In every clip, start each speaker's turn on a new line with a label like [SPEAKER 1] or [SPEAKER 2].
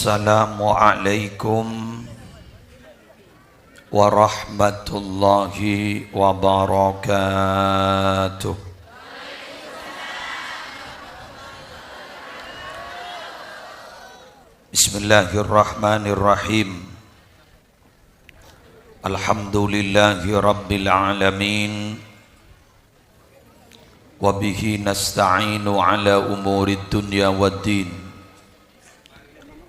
[SPEAKER 1] Assalamualaikum warahmatullahi wabarakatuh. Bismillahirrahmanirrahim. Alhamdulillahi rabbil alamin. Wa bihi nasta'inu ala umurid dunya waddin.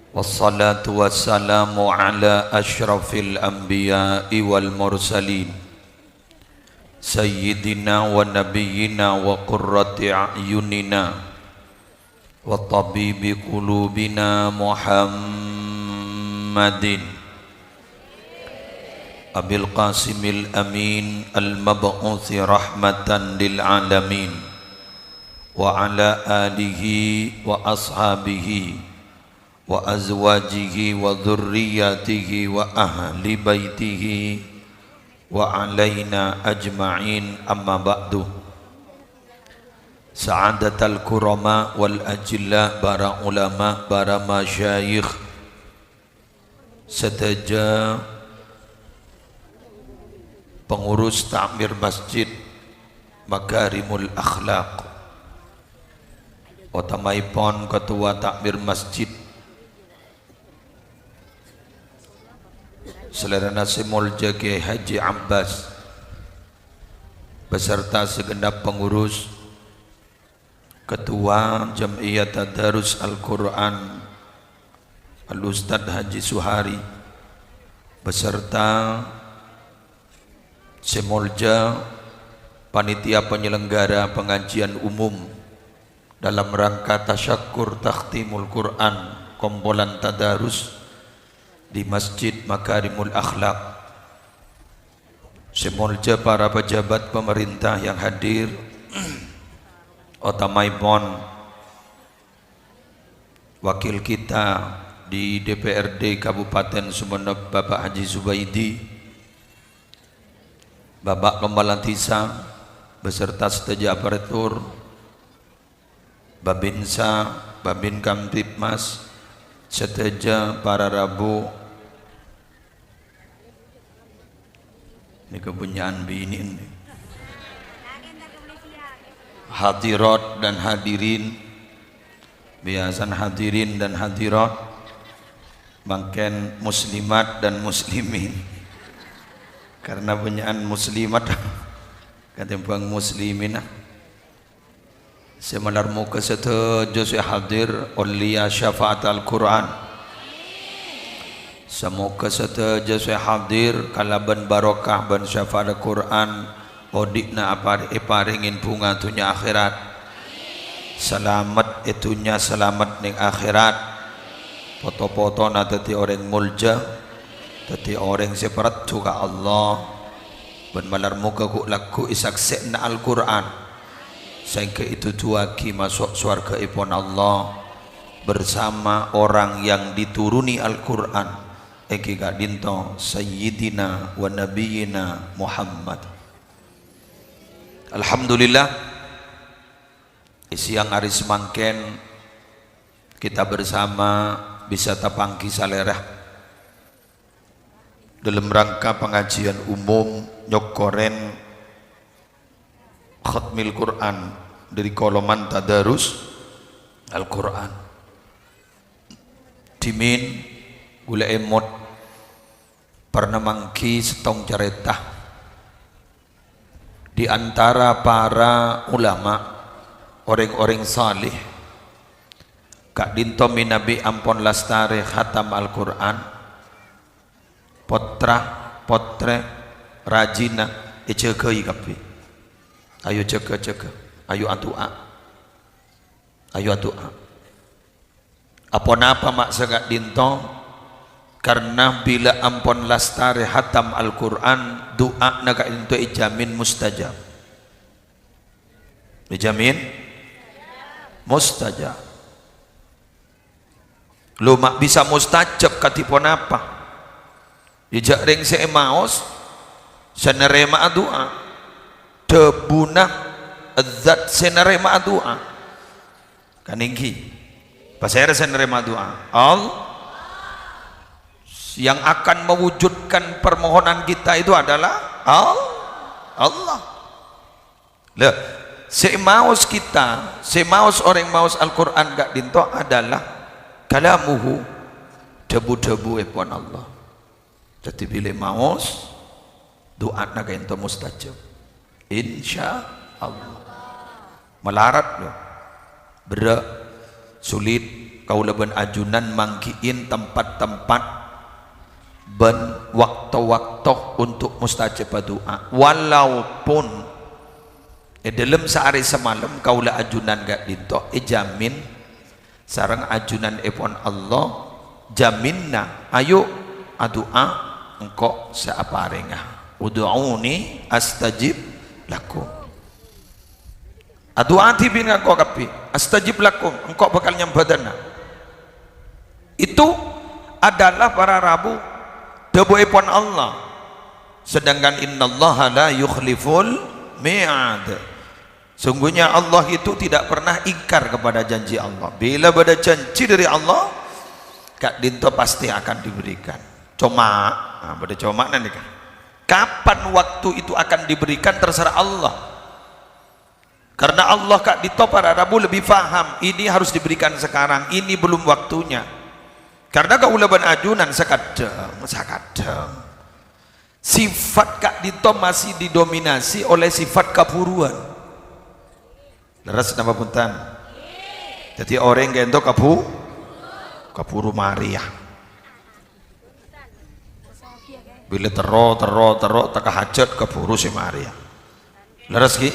[SPEAKER 1] Wassalatu wassalamu ala ashrafil anbiya'i wal mursalin Sayyidina wa nabiyyina wa qurrati a'yunina wa tabibi qulubina Muhammadin Abil Qasimil Amin al-mab'uthi rahmatan lil alamin wa ala alihi wa ashabihi wa azwajihi wa dhurriyyatihi wa ahli baitihi wa alaina ajma'in, amma ba'du. Sa'adatal kurama wal ajilla, para ulama, para masyayikh sedaja pengurus takmir masjid Makarimul Akhlaq, utamaipun ketua takmir masjid Saudara Simulja Kiai Haji Abbas beserta segenap pengurus, ketua Jam'iyat Tadarus Al-Quran Al-Ustadz Haji Suhari beserta Simulja panitia penyelenggara pengajian umum dalam rangka tasyakur takhtimul Quran kompolan Tadarus di Masjid Makarimul Akhlaq, semulja para pejabat pemerintah yang hadir, utamaipun wakil kita di DPRD Kabupaten Sumeneb Bapak Haji Zubaidi, Bapak Kepala Desa beserta sedaja aparatur, Babinsa, Babin Kamtibmas, sedaja para rabu. Ini kepunyaan bini ini. Hadirat dan hadirin, biasan hadirin dan hadirat, mangken muslimat dan muslimin. Karena punyaan muslimat ketimbang muslimin. Semalar muka setuju hadir ulia syafaat Al-Quran. Semoga setuju hadir kalaban barokah ban syafaat Al-Quran, odikna paringin bunga tunya akhirat, selamat itunya selamat ning akhirat, foto-foto na tadi orang mulja, tadi orang separat juga Allah, ban malar muka ku laku isakse na Al-Quran, sehingga itu tuaki masuk surga ipon Allah bersama orang yang dituruni Al-Quran. Eki kak dinto Sayyidina wa Nabiyina Muhammad. Alhamdulillah, siang hari semangken kita bersama bisa tapangki salerah dalam rangka pengajian umum nyokoren khatmil Quran dari koloman Tadarus Al-Quran dimin gula emot pernah mangki setong cerita di antara para ulama orang-orang salih kak dinto minabi ampon lastare khatam Al-Quran potre rajina ecegei kapi ayo jaga ayo atua apa napa mak segak dinto. Karena bila ampon lastare hatam Al-Quran, doa naga itu ijamin mustajab. Ijamin mustajab. Lu mak bisa mustajab katipon apa? Ijak ring seemaos senerema doa. Debuna zat senerema doa. Kaningki. Pasera senerema doa. Yang akan mewujudkan permohonan kita itu adalah Allah. Lah, semaus kita, semaus orang maus Al-Quran gak dinto adalah kalamuhu, debu-debu epon Allah. Jadi bila maus doa naga ento mustajab, insya Allah. Melarat loh, berat, sulit. Kau leben ajunan mangkiin tempat-tempat ben waktu-waktu untuk mustajab doa. Walaupun dalam sehari semalam kau la ajunan gak dinto, jamin sarang ajunan epon Allah jaminna. Ayo doa engkau seaparengah. Ud'uni astajib lakum. Adu'ati bin engkau kapi astajib lakum, engkau bakal nyambadana. Itu adalah para rabu debu epon Allah. Sedangkan innallaha la yukhliful mi'ad. Sungguhnya Allah itu tidak pernah ingkar kepada janji Allah. Bila ada janji dari Allah, kak dinto pasti akan diberikan. Cuma pada cuma nanti kan, kapan waktu itu akan diberikan terserah Allah. Karena Allah kak dinto para rabu lebih faham, ini harus diberikan sekarang, ini belum waktunya. Karena kaulaban ajunan sekadang sifat kak dinto masih didominasi oleh sifat kapuruan. Leres nama punten. Jadi orang gento kapuru Maria. Bila tero tak hajat kapuru si Maria. Leres ki?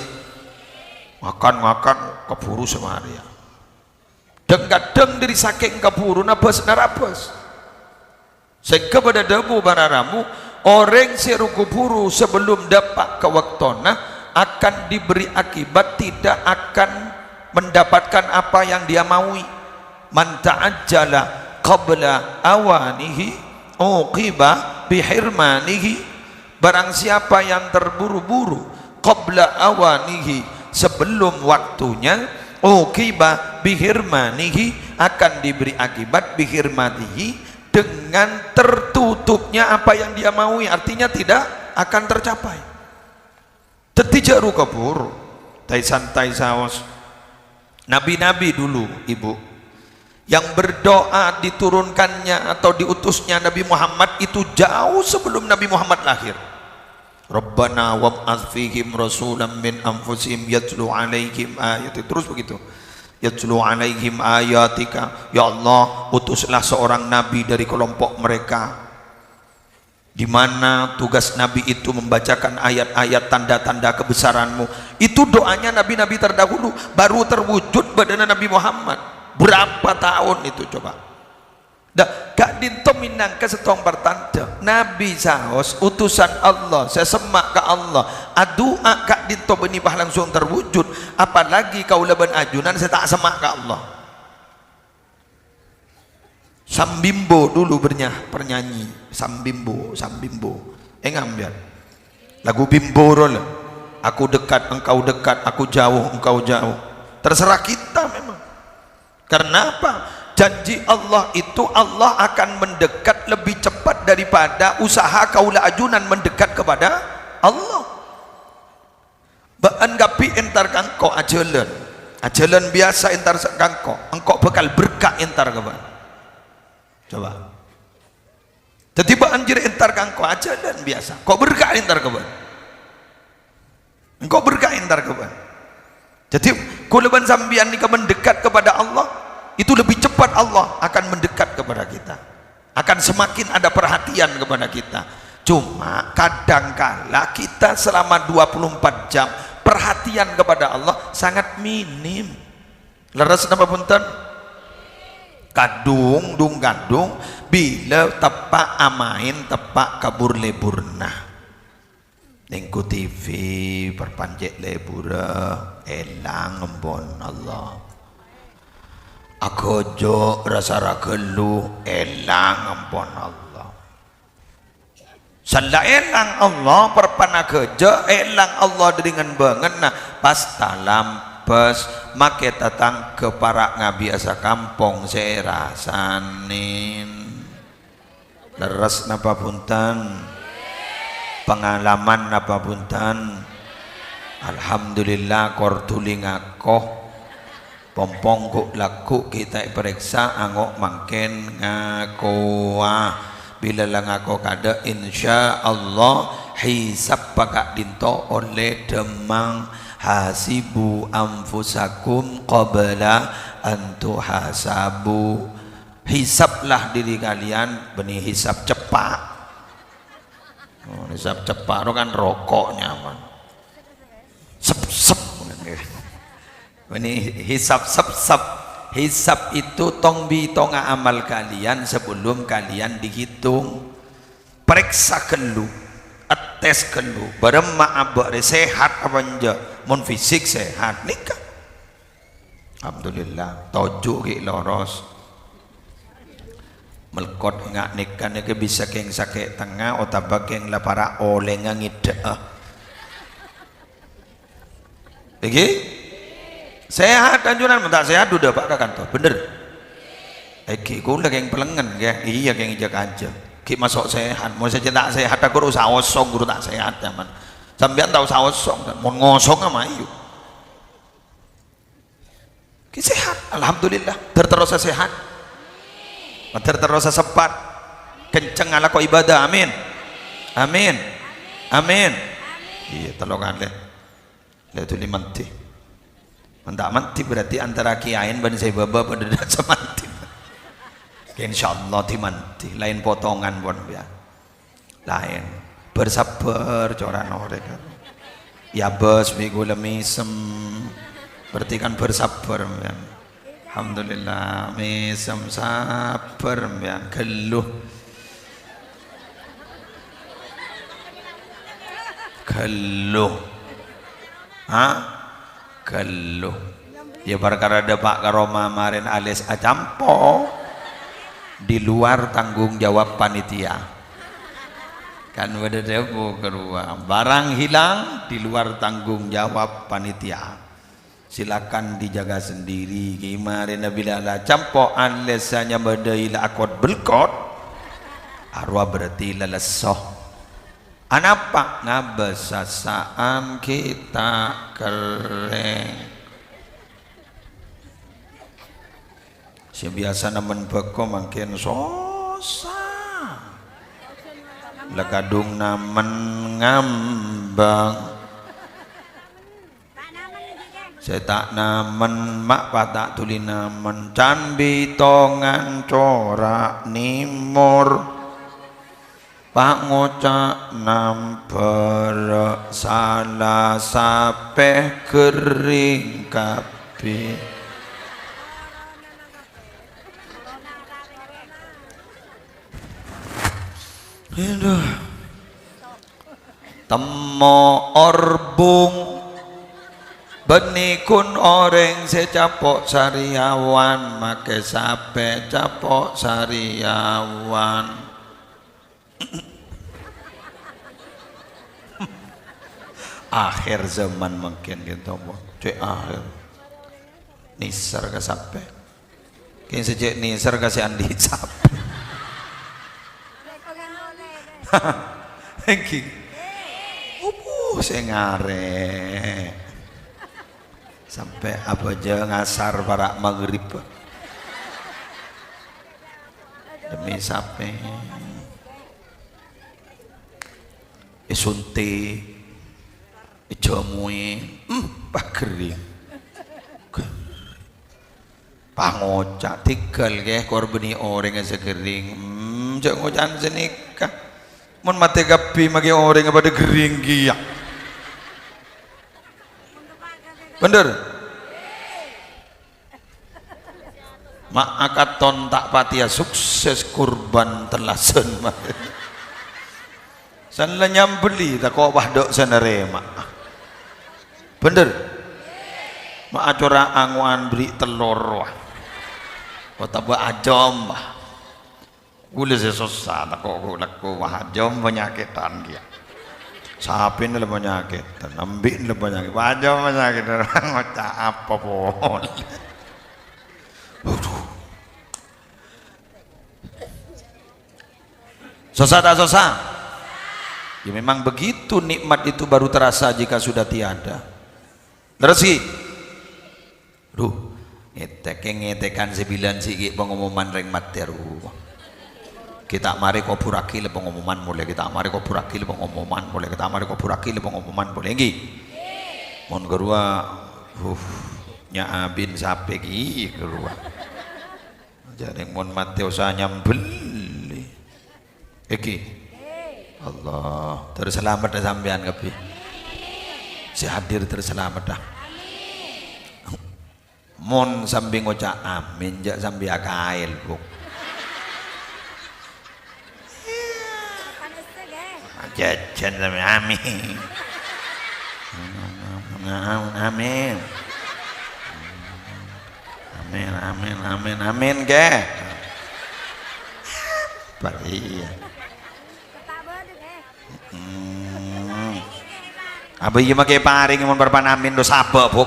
[SPEAKER 1] Makan kapuru si Maria. Kadang dari saking kapuru nabas narabas. Sehingga pada debu bararamu orang seru kuburu sebelum dapat ke waktona akan diberi akibat tidak akan mendapatkan apa yang dia maui. Man ta'ajjala qabla awanihi uqiba bihirmanihi. Barang siapa yang terburu-buru qabla awanihi, sebelum waktunya, uqiba bihirmanihi, akan diberi akibat bihirmanihi, dengan tertutupnya apa yang dia maui. Artinya tidak akan tercapai. Tetijaru kabur tai santai saos. Nabi-nabi dulu ibu yang berdoa diturunkannya atau diutusnya Nabi Muhammad itu jauh sebelum Nabi Muhammad lahir. Rabbana wab'ats fihim rasulan min anfusihim yatlu alaihim ayati, terus begitu, yatlu alaihim ayatika, ya Allah utuslah seorang nabi dari kelompok mereka, di mana tugas nabi itu membacakan ayat-ayat tanda-tanda kebesaranmu. Itu doanya nabi-nabi terdahulu, baru terwujud badan Nabi Muhammad. Berapa tahun itu coba? Dah gak dinto minang ke setong bertanda nabi saos utusan Allah, saya semak ke Allah, adua gak dinto benibah langsung terwujud, apalagi kau leban ajunan saya tak semak ke Allah. Sambimbo dulu bernyanyi Sambimbo ngambil lagu Bimboro lah, aku dekat engkau dekat, aku jauh engkau jauh. Terserah kita memang. Karena apa? Janji Allah itu Allah akan mendekat lebih cepat daripada usaha kaula ajunan mendekat kepada Allah. Baanggapi entar kangko ajalan biasa entar kangko, engkau bakal berkah entar kawan. Coba. Jadi banjir entar kangko ajalan biasa, kok berkah entar kawan. Engkau berkah entar kawan. Jadi kulaban sambian ni mendekat kepada Allah, itu lebih cepat Allah akan mendekat kepada kita, akan semakin ada perhatian kepada kita. Cuma kadangkala kita selama 24 jam perhatian kepada Allah sangat minim. Leres napa punten? Kadung bila tepak amain tepak kabur leburna nengku TV perpanjek lebura elang ngembon Allah. Aku jo rasa ragelu elang ngembon Allah. Sala elang Allah perpana kerja elang Allah dengan banget. Nah pas talampes make tatang ke para ngabiasa kampung serasanin leres napa punten, pengalaman napa punten. Alhamdulillah kortuli ngakoh pompong kuk laku kita periksa angok mangken ngakoa bila lang ako kada insya Allah hisab pakak dinto oleh demang hasibu anfusakum qabla antu hasabu, hisablah diri kalian benih hisab cepat. Hisab cepat itu kan rokok nyaman sep ini hisab sep. Hisab itu tonga amal kalian sebelum kalian dihitung. Periksa kelu, tes kelu bareng abak sehat apa enggak, mun fisik sehat nikah alhamdulillah. Tojuk ki loros melkot ngak nikah ni ke bisa keng sakit tengah otak keng la para oleh ngide lagi sehat anjuran tak sehat udah pak ke kantor bener ki ku lagi yang pelengan ya iya yang ijak aja ki masuk sehat mau saja tak sehat aku usah osong guru tak sehat zaman sampean tahu usah osong mau ngosong sama ayu ki sehat alhamdulillah terus sehat terus sempat kenceng ala ko ibadah amin amin amin iya tolongan deh lihat tu limanti mentak mati berarti antara kiain dan saya baba pada dasar mati insyaallah dimanti lain potongan pun ya lain bersabar coran orek ya bos minggu lemisem berarti kan bersabar ya. Alhamdulillah misem sabar ya geluh geluh ya perkara ada Pak Karoma marin alias acampo di luar tanggung jawab panitia kan ada depo kedua barang hilang di luar tanggung jawab panitia silakan dijaga sendiri kemarin bila la campo aliasnya badaila akot belkot arwah berarti lelesoh anapa ngabesasaan kita kering si biasa namen beko makin sosa lekadung namen ngambang saya tak namen mak patak tuli namen can bitongan corak nimur Pak ngocak namper salah sapeh kering kapi temo orbung benikun orang secapok sariawan make sape capok sariawan akhir zaman mungkin gitu cek akhir nisar ke sape kini sejak nisar kasih andi sape Hengki saya ngare sampai apa aja ngasar para maghrib demi sape sunti jamui pakering pangocak tinggal ke korbani orang yang segering jangan ngocan senikah mun mati kapi magi orang yang pada gering giyak bener mak akaton tak patia sukses kurban telasen sana nyambeli tak kau wahdok sana rema bener mak acora angwan beri telur wah kota buat ajom bah gula sesusah tak kau laku wah ajom penyakitan dia sapin le penyakitan ambin le penyakit ajom penyakitan ngocak apa pun Susah tak susah? Ya memang begitu, nikmat itu baru terasa jika sudah tiada. Terus ngetekan 9 siki pengumuman ring materu. Kita mari kau burakil pengumuman boleh, kita mari kau burakil pengumuman boleh, kita mari kau burakil pengumuman boleh nggih. Mun gerua nya abin sape ki gerua. Jadi mun Mateo sa nyambel. Iki. Allah, terselamat dah sampean kapi. Si hadir terselamat dah. Mon sambil ngucap amin jak sambil akail bu. Jajan sambil amin. Amin. Amin amin amin amin ke. Iya. Apa iya make paring mun berpan amin do sabak bu.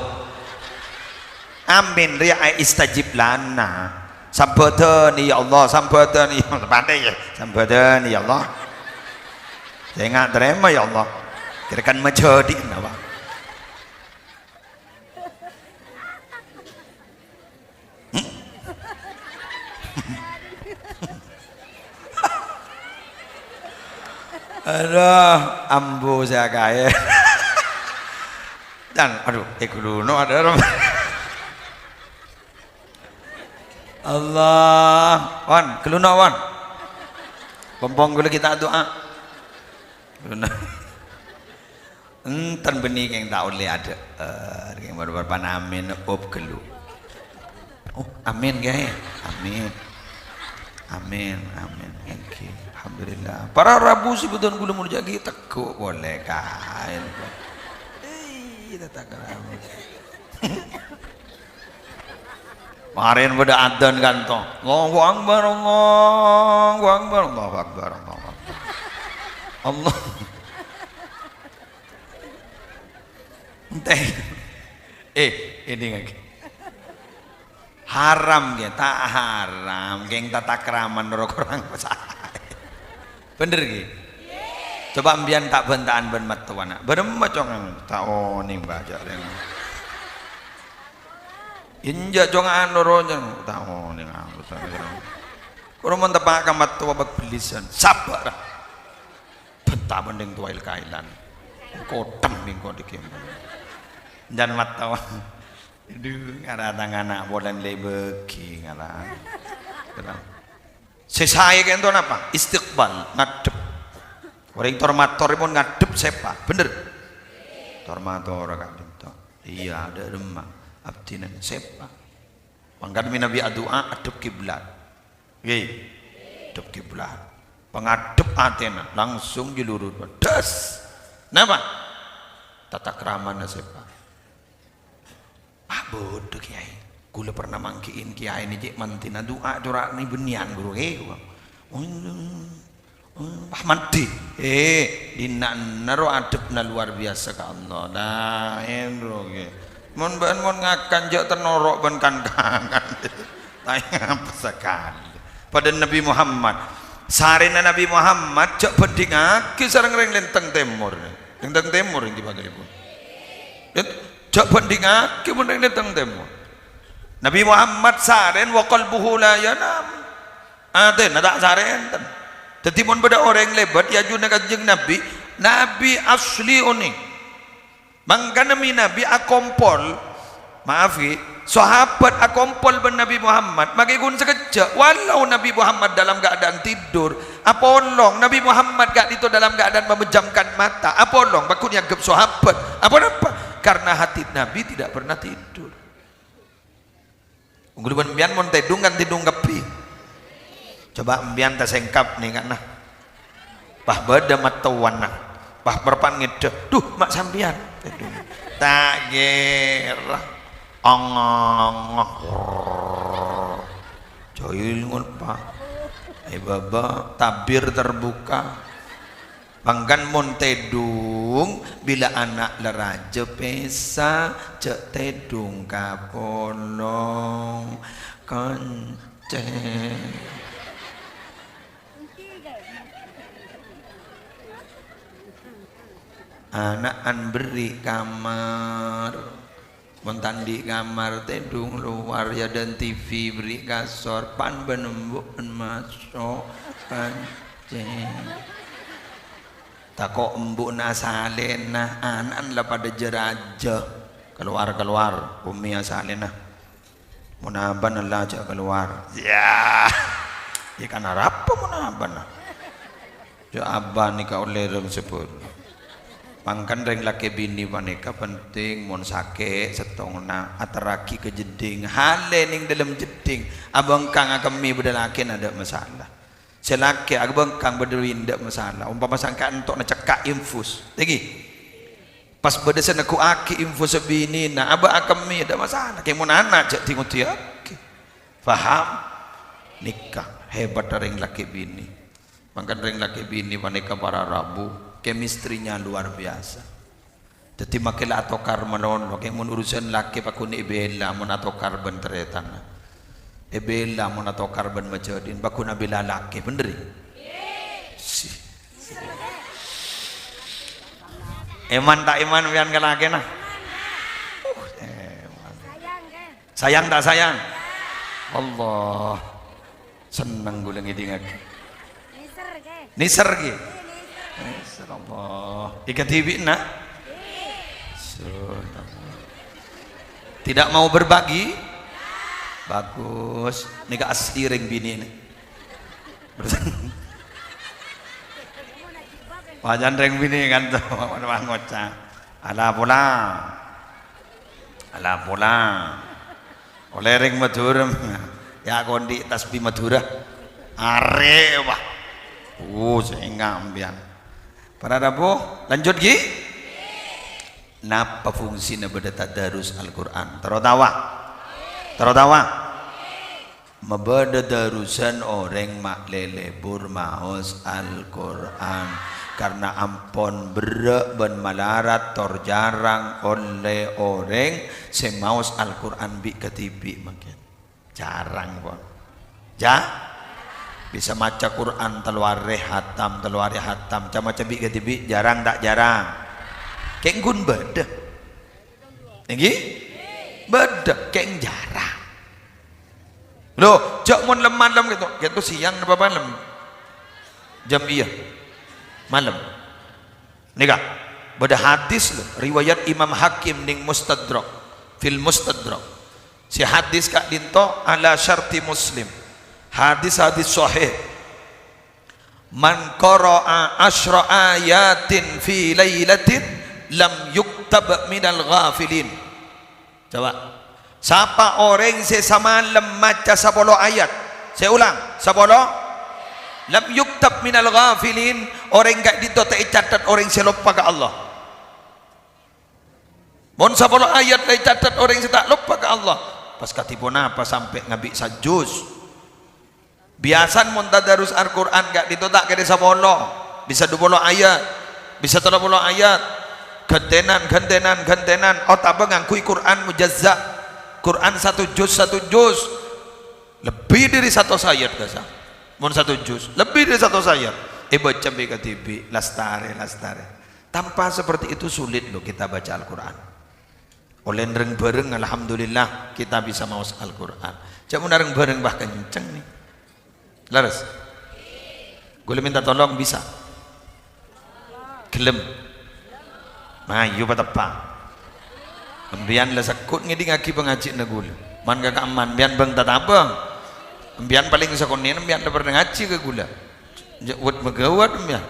[SPEAKER 1] Amin ria istajib lana. Sambatani ya Allah, sambatani pandai ya. Sambatani ya Allah. Saya nggak terima ya Allah. Kirakan menjadi apa? Aduh, ambu saya kaya. Dan aduh, ikulono ada. Allah, wan, keluna wan. Pompong gula kita doa. Keluna. Enten benih yang tak boleh ada. Yang baru amin, op kelu. Oh, amin gaya. Amin. Amin, amin. Okay. Alhamdulillah. Para Rabu sih betul gula mau jadi tekuk boleh kain. Kita tak keramu. Kemarin pada adzan kan toh, Allahu Akbar, Allahu Akbar, Allahu Akbar, Allahu Akbar. Allah. Entah. Ini lagi. Haram ya, tak haram, geng tata keraman orang besar. Bener gitu. Coba ambian tak bentaan ben matuana. Berempat congan tak ning baca dengan. Inja jongan loronya tahu ning aku sana. Kurang mentepak kamat tua bak belisan. Sabar. Bentah mending tuail kailan. Kotem ning kok dikim. Dan matawa. Aduh, ngara anak bolan lebeki ngara. Sesaya kento apa? Istiqbal, ngadep. Orang tormator pun ngadep sepa, bener. Tormator kan itu. Iya, ada remah. Abdinan sepa. Mangkat Nabi doa adep kiblat. Nggih. Adep kiblat. Pengadep atena langsung dilurut. Das. Napa? Tata keramana sepa. Ah bodoh kiai. Kula pernah mangkiin kiai ini cek mantina doa doa ni benian guru Pak mandi. Dina naro adepna luar biasa ka Allah. Dah endro ge. Mon ngakan jak ternorok ben kan apa sekali pada Nabi Muhammad sarina Nabi Muhammad jak pedingake sareng reng lenteng timur yang dibagalipun jak pedingake mun reng lenteng timur Nabi Muhammad saren wa qalbuhu la yanam aten tak saren dadi mun beda orang lebat ya juna kanjeng Nabi asli unik. Mangkana Nabi akompol, maaf sahabat akompol ben Nabi Muhammad, magikun sekejap. Walau Nabi Muhammad dalam keadaan tidur, apolong Nabi Muhammad gak itu dalam keadaan memejamkan mata, apolong bakun anggap sahabat, apa? Karena hati Nabi tidak pernah tidur. Unggul bian mon tedung kan tidung kepi. Coba bian ta sengkap nih kan nah. Bah beda matawan nah. Bah berpan ngedeh. Duh mak sampian. Tak gerah ong joil ngulpa baba tabir terbuka bangkan montedung bila anak leraja pesa cek tedung kapolong kenceng Anaan beri kamar, montandi kamar tedung luar ya dan TV beri kasor pan benembuk masuk pancing. Tako embuk nasalena anan lah pada jeraja keluar umi asalena munaban Allah aja keluar ya ikan apa munaban jo aban nika oleh rem sepur pangkan reng laki bini wanita penting mon sake setongna ataraki ke jeding hale ning dalam jeding abang kang akemi bedalakin ada masalah selaki abang kang bederin ada masalah umpama sangka entok na cekak infus lagi pas bedesan aku aki infus sebini na abang akemi ada masalah kayak mon anak cek tingut ya faham nikah hebat reng laki bini pangkan reng laki bini wanita para rabu kemistrinya luar biasa. Jadi makilah atokar menolong, kayak mun urusan laki pakuni ibela mun atokar ben teretan. Ibela mun atokar ben majodin pakuna bila laki bener. Si. Eman tak iman pian ka laki nah. Sayang tak sayang? Allah. Senang gula ngiding aku. Niser ge. Allah. Ikan TV nak? Tidak mau berbagi? Bagus. Ini gak asli ring bini ini. Wajan ring bini kan tuh. Ngocah. Ala pulang. Oleh ring Madura. Ya kondi tasbih Madura. Are wah. Saya ngambian. Para rabu lanjut gi napa fungsi na beda tadarus Al-Quran tarotawa mabada darusan orang mak lelebur maos Al-Quran karena ampon berak ben malarat tor jarang oleh orang semaus Al-Quran bi ketibi makin jarang pun bisa maca Quran teluare hatam cama cabi ketibi jarang tak jarang keng gun beda tinggi beda keng jarang loh jak mun lem gitu siang apa malam jam iya malam nika beda hadis loh riwayat Imam Hakim ning Mustadrak fil Mustadrak si hadis kak dinto ala syarti Muslim hadis sahih man qara'a asyra ayatin fi lailatin lam yuktab minal ghafilin coba siapa orang sesamalam maca 10 ayat saya ulang 10 lam yuktab minal ghafilin orang gak ditotek catat orang selupa ke Allah mon 10 ayat lay catat orang tak lupa ke Allah pas katipun apa sampai ngabik sajus biasan muntadarus Al-Quran gak ditotak ke desa bolo bisa 20 ayat bisa 30 ayat gentenan otak ngangkui Quran mujazza Quran satu juz lebih dari 100 ayat kasa mun 1 juz lebih dari 100 ayat baca BKTB lastare tanpa seperti itu sulit loh kita baca Al-Quran oleh nereng bareng alhamdulillah kita bisa maus Al-Quran jangan nereng bareng bah kenceng nih laras gue minta tolong bisa gelem mayu patapa ambian lah sakut ngidi ngaki pengaji na gula man gak aman bian bang tatabang ambian paling sakonin ambian da pernah ngaji ke gula jawat megawat ambian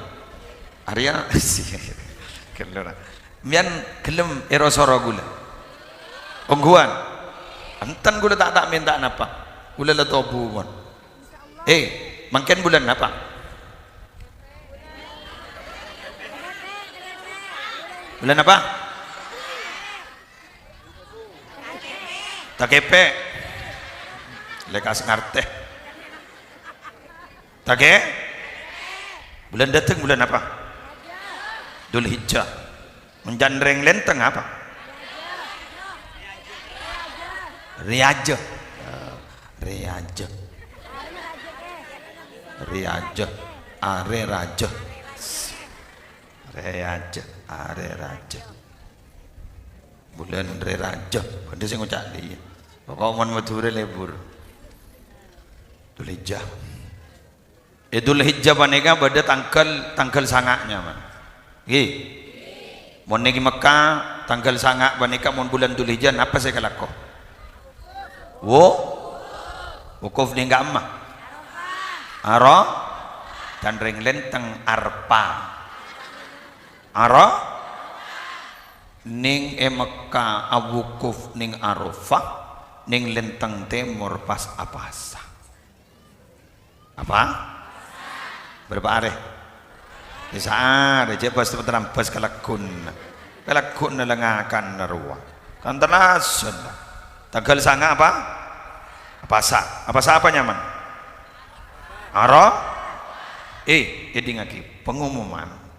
[SPEAKER 1] Arya kelora ambian gelem erosoro gula ongguan antan gula tak minta napa gula la tobu mon makin bulan apa? Bulan apa? Takepe. Lekas ngarte. Take? Bulan datang bulan apa? Dzulhijjah. Menjandreng lenteng apa? Riaja. Riaja are raja Raja, are raja. Bulan raja, pada sing ngucap dia. Pokok mon Madura lebur. Dzulhijjah. Dzulhijjah panika pada tanggal sangaknya man. Nggih. Mon niki Mekah tanggal sangak panika mon bulan Dzulhijjah apa saya kelako? Wukuf ning Amah. Ara dan ring lenteng Arpa. Ara ning Mekah awukuf ning Arafah ning lenteng timur pas apasa. Apa? Berapa hari? Bisa ada je pas terambas kalakun lengakan narua. Kan terlasun. Tanggal sanga apa? Apasa apa nyaman? Ara? Edingaki pengumuman.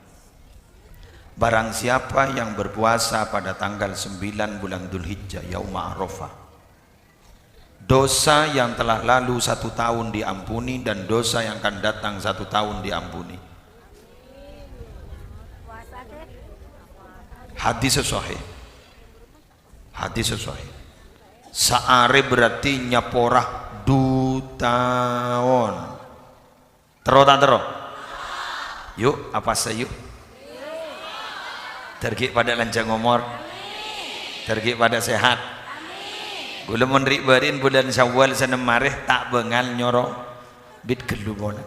[SPEAKER 1] Barang siapa yang berpuasa pada tanggal 9 bulan Dzulhijjah yauma Arafah, dosa yang telah lalu 1 tahun diampuni dan dosa yang akan datang 1 tahun diampuni. Hadis sahih. Saare berarti nyaporah 2 tahun. Tak terus. Yuk, apa sayuk? Tergik pada lanjang umur. Tergik pada sehat. Gula menrik berin bulan Syawal sana marih tak bengal nyoro bit kelubona.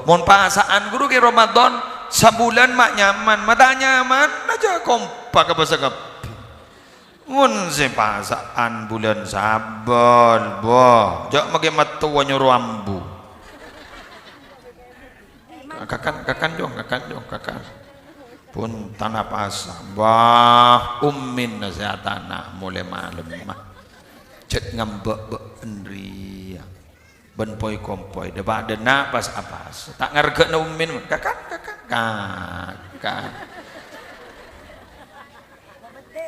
[SPEAKER 1] Mon pasaan guru ke Ramadan sebulan mak nyaman, mata nyaman aja kompak apa sekap. Mun se pasaan bulan Sabal, boh, jak make matu nyoro ambu. Kakan. Pun tanah pasang bah ummin nasihatana mulai malam mah cet ngambek endri ben poi kompoi deba dena pas apa tak ngargekna ummin kakak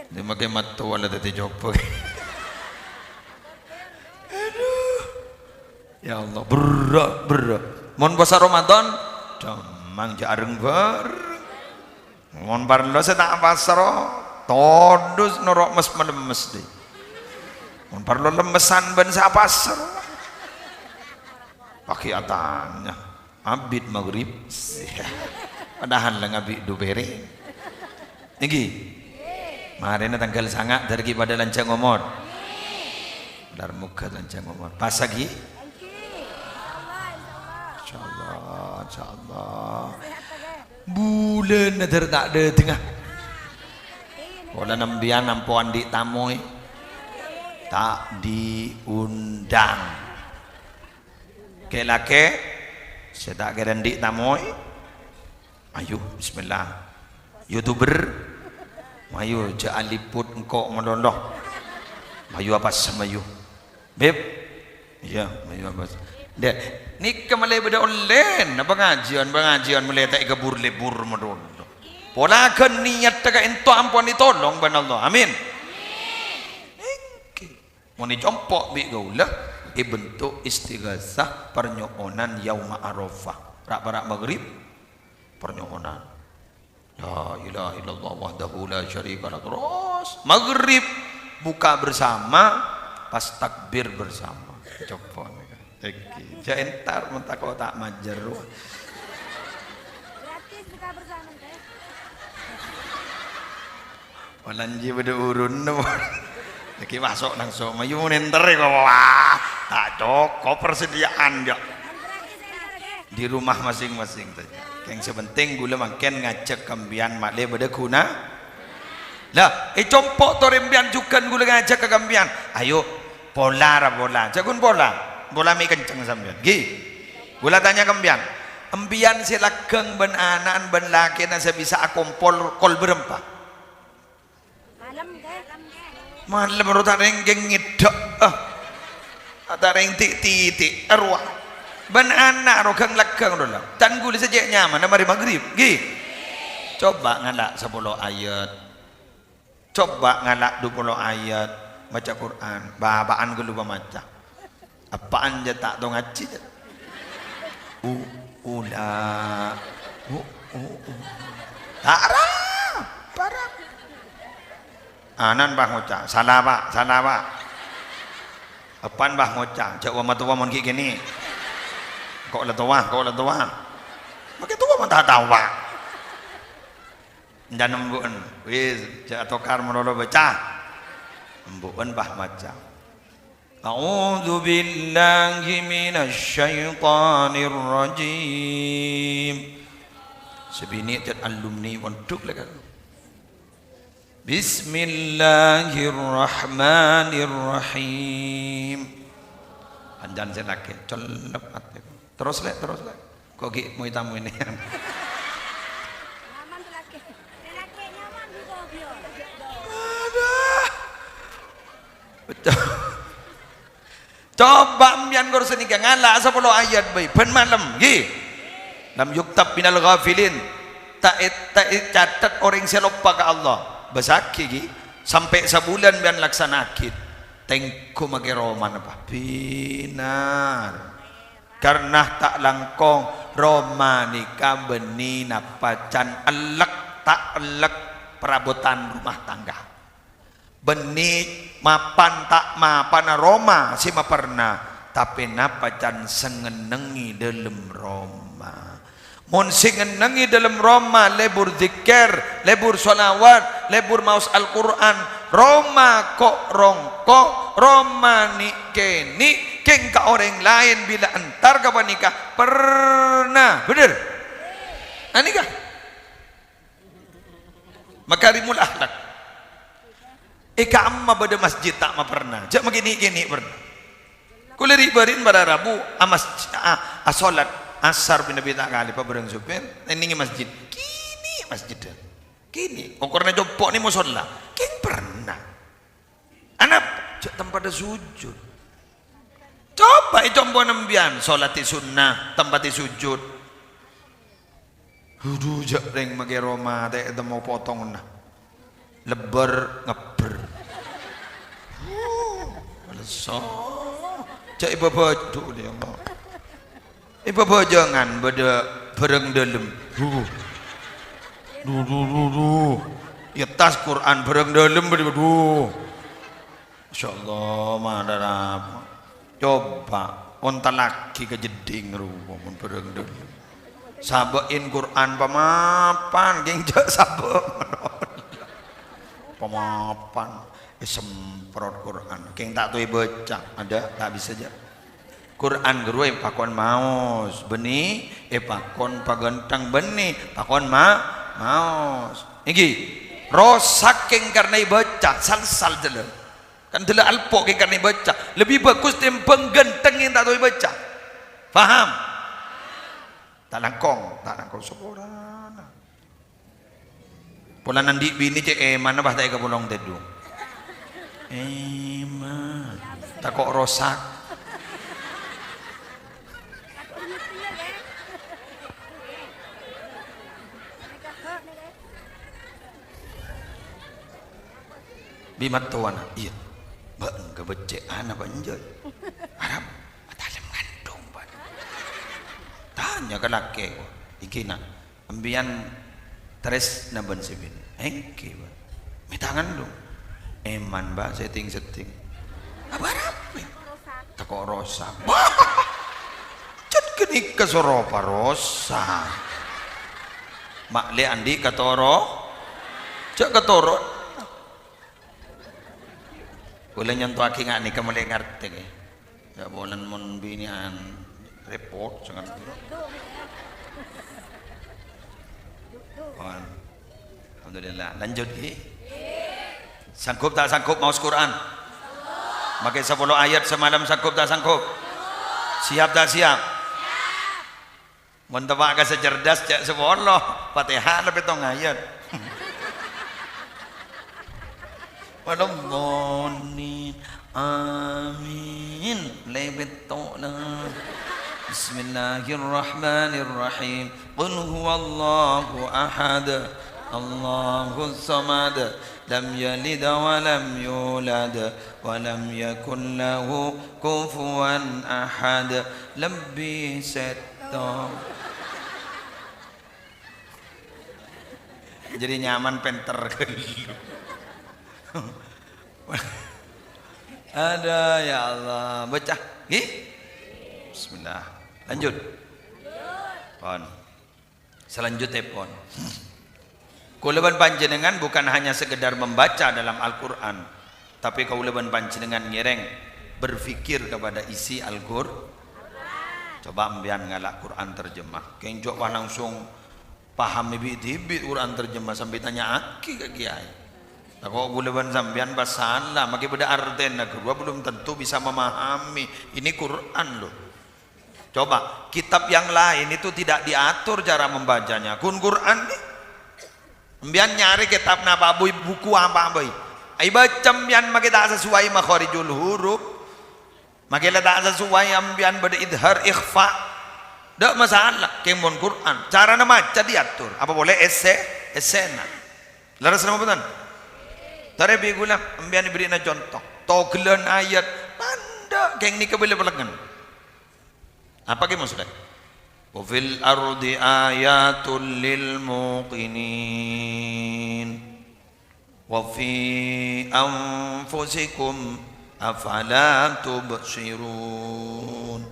[SPEAKER 1] dia makai matu wala tadi jopo. Aduh ya Allah berat mon puasa Ramadan damang jareng mon parlo saya tak pasro todus norok lemes deh. Mon parlo lemesan ben saya pasro pakai atanya abid maghrib padahal lah ngabid dubere niki marina tanggal sangat dari pada lancang umur dar muka lancang umur pas lagi insyaallah bulan nadar tak ada tengah wala nambian nampuan di tamoy tak diundang kelake saya tak keren di tamoy ayo bismillah youtuber ayo jangan liput engkau meloloh ayo apa sama ayo beb ya ayo apa deh ni kemalai beda online apa pengajian mulai tak gebur lebur medon pola kan niat tak ento ampun ditolong ban Allah amin mau dicompok bi gaulah bentuk istighasah pernyokonan yauma Arafah rak maghrib pernyokonan la ilaha illallah wahdahu la syarika lah terus maghrib buka bersama pas takbir bersama coba ja entar mentak kau tak majer gratis buka bersama walanji beda urun lagi masuk langsung mayu nenter kok wah tak cukup persediaan dia di rumah masing-masing saja yang sepenting gula makin ngajak kambian makle beda guna lah compok torembian juga gula ngajak ke kambian ayo bola jagun bola mi kenceng sampean gi gula tanya kambian embian silageng ben anan ben laki na saya bisa akompol kol berempat malam baru tak renggeng ngidok tak reng titik arwah ben anak rogang lageng dulu dan gula saja nyaman mari maghrib gi coba ngalak 10 ayat coba ngalak 20 ayat baca Quran babaan gelu baca apaan je tak tahu ngaji ula Tarap, parap. Anan bah ngocak, salah pak. Apan bah ngocak, cak wa matuwa mon gini. Kok la tuwa. Makai tuwa man tahu pak. Jangan embuan, wis cak tokar menolo baca. Embuan bah maca. A'udzu billahi minasy syaithanir rajim. Sebini cat alumni untuk lagi. Bismillahirrahmanirrahim. Anjan selake celep ate. Terus lek. Kok ki mau tamu ini. Nyaman laki. Laki nyaman juga bio. Aduh. Betul. Coba mbian gor seni ngala 10 ayat bae ben malam nggih. Lam yuktab minal ghafilin, tak catat orang yang lupa ke Allah basaki gi sampai sebulan biar laksanakit tengku magi roman apa binar karena tak langkong romanika beni napacan elek tak elek perabotan rumah tangga beni mapan tak mapan Roma si pernah tapi napacan sengenengi dalam Roma mun singenengi dalam Roma lebur zikir, lebur sholawat, lebur maus Al-Quran Roma kok rongkok Roma nikeni keng ka orang lain bila antar ka nikah pernah bener anikah makarimul akhlak ika amma pada masjid tak ma pernah jak begini pernah kuleri berin pada Rabu amas asolat asar bin Nabi tak kali pak berang supir ini masjid kini masjid kini ukurnya jopok ni musola kini pernah anak tempat sujud coba combo nembian solati sunnah tempat sujud hudu jak ring magi Roma teh mau potong nah lebar ngeber so cak ibu baju dia ibu jangan beda bareng dalam ya tas Quran bareng dalam berdua insyaallah madarap coba onta laki ke jeding rupa mun bareng dalam sabain Quran pamapan geng jak sabak pamapan semprot Quran geng tak tuh baca ada tak bisa aja Quran gerue pakon maus beni pakon pagentang beni pakon maus iki rosak keng karena baca sal dele kan dele alpo keng karena baca lebih bagus tim penggenteng yang tak tahu baca paham tak nangkong seorang pola nandi bini cek mana bah tak kapulong tedu man tak kok rosak bimat tuan iya bang kebecek anak banjir harap matalam ngandung ban tanya ke laki iki nak ambian tres na ban sibin engke ba minta ngandung eman ba setting apa rapi tako rosa cat kenik kesoropa rosa mak le andi katoro cak katoro boleh nyentuh aki nggak nih kamu lihat ngerti ya boleh mon binian repot sangat alhamdulillah lanjut sanggup tak sanggup mau Quran pakai 10 ayat semalam sanggup tak sanggup siap tak siap mentebak ke secerdas cak seboleh Fatihah lebih tong ayat Walaupun amin lebih tolong Bismillahirrahmanirrahim Qul huwallahu ahad Allahus samad lam yalid wa lam yulad wa lam yakul lahu kufuwan ahad lebih seto Jadi nyaman penter. Ada ya Allah. Baca. Bismillah. Lanjut. Pon. Selanjutnya pon. Kuleban panjenengan bukan hanya sekedar membaca dalam Al-Quran, tapi kuleban panjenengan ngereng berfikir kepada isi Al-Quran. Coba ambian ngalak Quran terjemah. Kenjok wah langsung paham bibit Quran terjemah sampai tanya aki ke kiai. Kalau kuleban sambian basalah, maki beda artinya kedua belum tentu bisa memahami. Ini Quran loh. Coba kitab yang lain itu tidak diatur cara membacanya. Quran nih. Mbian nyari kitab napa boy buku apa boy. Ai baca mbian maki tak sesuai makharijul huruf. Maki tak sesuai ambian pada idhar ikhfa. Dak masalah kemon Quran. Cara maca diatur. Apa boleh esena. Laras nama betul. Tare bigulah ambian diberikan contoh. Toglan ayat panda keng ni kebele pelengan. Apa ke maksudnya? Wa fil ardi ayatul lil muqinin wa fi anfusikum afala tubsirun.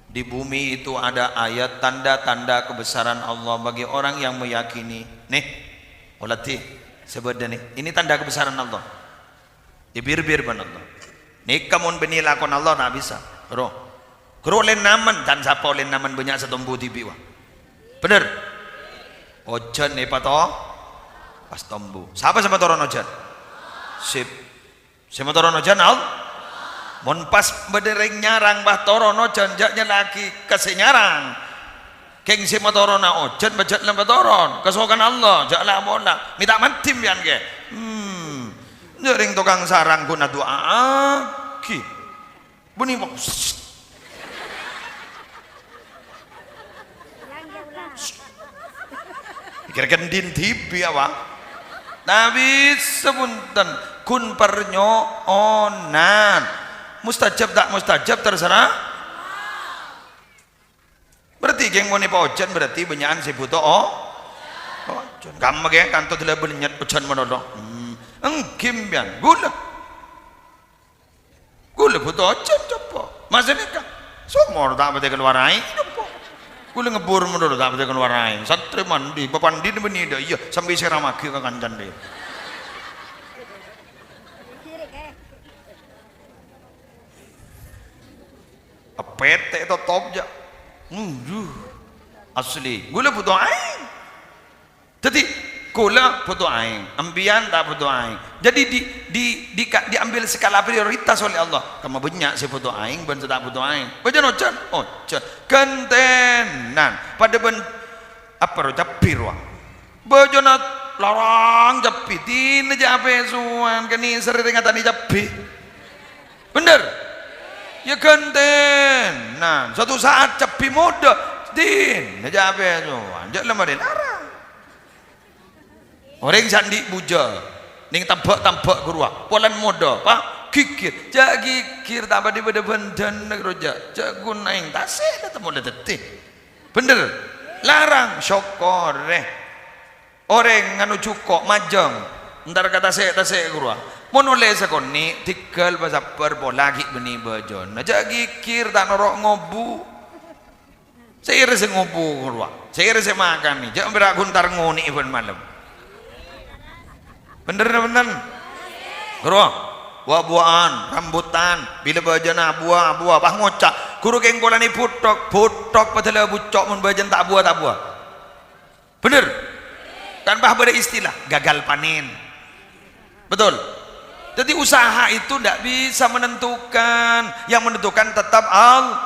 [SPEAKER 1] Di bumi itu ada ayat tanda-tanda kebesaran Allah bagi orang yang meyakini. Nih, olati sebenarnya ini tanda kebesaran Allah. Dibir-bir ban Allah. Nih kamu benilakon Allah nak bisa. Roh. Kerolen naman dan siapa olen naman banyak setombu tibi wah. Bener. Ojan ni pato pas tombu. Siapa sama toron ojan? Sip. Sama toron ojan al. Mon pas bedereng nyarang bah toron ojan jaknya laki kasih nyarang. Keng sama toron ojan bajat lemah toron. Kesokan Allah jaklah mola. Minta mantim yan ke. Jering tukang sarang guna doa. Ki. Bunyi bok. Kira-kira din tibi apa? Nabi sepunten kun pernyo'onan mustajab tak mustajab terserah. Berarti geng moni pojan berarti banyakan si buto pojan. Kamu geng kantor telah bernyat pojan menolong. Engkim bian gula buto pojan coba. Masih nikah. Semua tak betul keluar air. Kula ngebur menurut tak betul keluar air. Satri mandi, papandi ni beni dah. Iya, sampai saya ramaki ke kancan dia. Pete itu top je. Asli. Gula butuh air. Jadi gula butuh air. Ambian tak butuh air. Jadi diambil skala prioritas oleh Allah. Kamu banyak saya butuh air, banyak tak butuh air. Baca ojan, kentenan. Pada ben apa roh capir wah. Baca nak larang capi. Tina capi suan. Kini sering ngatan ni capi. Bener. Ya kentenan. Suatu saat capi muda. Tina capi suan. Jangan lemah larang. Orang sandi buja, ning tambak kurwa, polan moda, pak kikir, jak kikir tak pada bendan negroja, jak gunaing tasih dah temu dah tetih, bener, larang syokore, orang nganu cukok majang, ntar kata tasih kurwa, monole sekoni, tikal pasapar lagi beni bajon, jak kikir tak norok ngobu, saya rasa ngobu kurwa, saya rasa makan ni, jak berak guntar ngoni pun malam. Bener. Guru, buah-buahan, rambutan, bila bajana buah, bah ngocak. Guru keng bola ni putok padahal bucok mun bajan tak buah. Bener. Kan bah ada istilah gagal panen. Betul. Jadi usaha itu tidak bisa menentukan. Yang menentukan tetap Allah.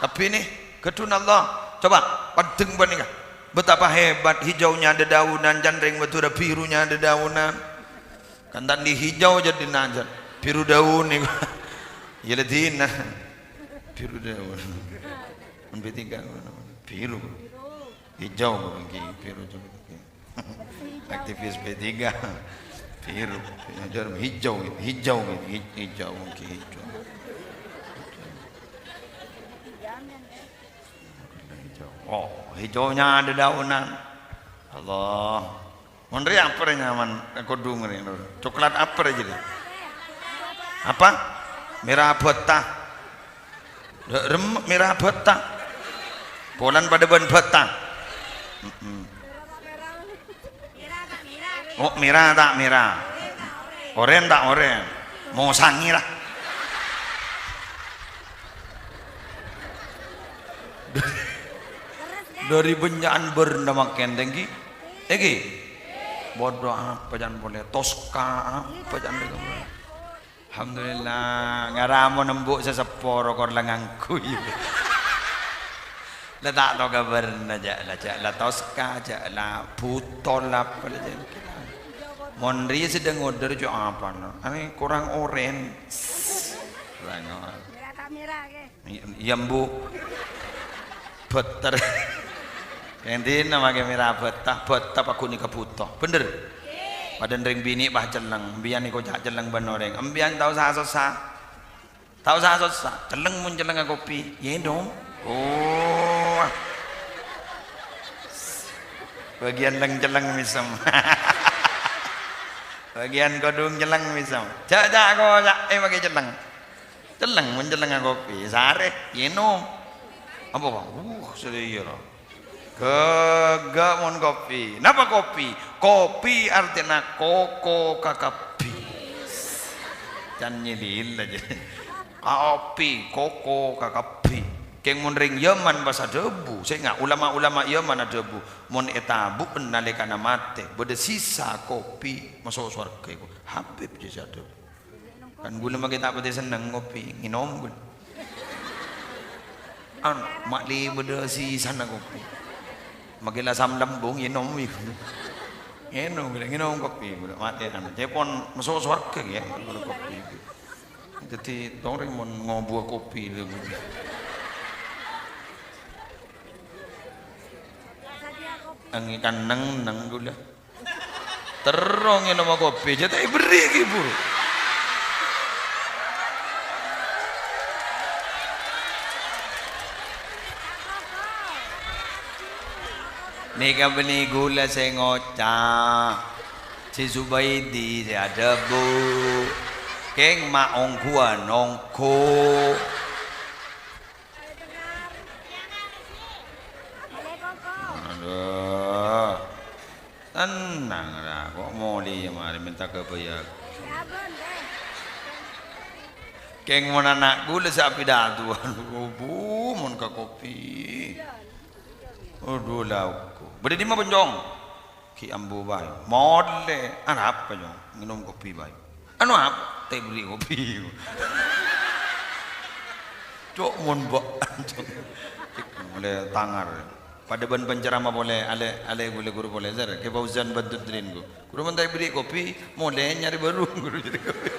[SPEAKER 1] Tapi nih, kedun Allah. Coba penting benih. Betapa hebat hijaunya ada daunan, jandreng betul ada birunya ada daunan. Kan tadi hijau jadi najar, biru daun nih. Ya ledina, biru daun. P3 biru, hijau mungkin biru juga. Aktivis P3 biru, hijau mungkin hijau. Oh, hijaunya ada daunan. Allah. Mondri apa nyaman kodung ini? Coklat apa aja deh? Apa? Merah betah. Merah betah. Polan pada ban betah. Oh, merah tak merah. Oren tak oren. Mau sangi lah. Dari benyaan bernama kendenggi, bodoh apa jangan boleh, Tosca apa jangan boleh. Alhamdulillah, ngaramo nembuk seseporo kor langangku. Letak to kabar aja lah Tosca aja lah putol apa aja. Monri sedang order jo apa no? Ini kurang oren. Merah kamera ke? Iya bu. Beter. Nanti nama kamera betah aku ni keputo. Bener. Padan ring bini bah celeng, ambian ni kocak celeng banoreng. Ambian tahu sah. Celeng mun celeng kopi. Ye dong. Oh. Bagian leng celeng misem. Bagian kodung celeng misem. Jak kocak bagi celeng. Celeng mun celeng kopi. Sare, ye nom. Apa bang? Sedih ya. Kegamon kopi. Napa kopi? Kopi artinya koko kakapi. Jangan nyilil aja. Kopi, koko kakapi. Keng mun ring Yaman bahasa debu. Saya ingat ulama-ulama Yaman ada debu. Mun etabu penalekana mate. Beda sisa kopi masuk surga itu. Habib je ada. Kan gula magi tak pati seneng kopi. Nginom gula. Mak li beda sisa na kopi. Magila sam lambung inom nginom kopi mati kan telepon masuk surga ya kopi jadi orang mau ngobuah kopi ang ikan neng gula terong nginom kopi jadi beri ibu Nika beni gula saya ngocah si Zubaidi saya debu keng ma ongkuan ongko aduh tenang lah kok mau dia mari minta kebayar keng mau anak gula saya pidato bu mau ke kopi aduh lau beri di mana penjong? Ki ambu baik. Modle, apa jong? Minum kopi baik. Anu apa? Teh beli kopi. Cok mon bok. Boleh tangar. Pada ban penceramah boleh, ale boleh guru boleh zer. Ke Fauzan Badudrin guru. Guru mentai beli kopi, boleh nyari baru guru jadi kopi.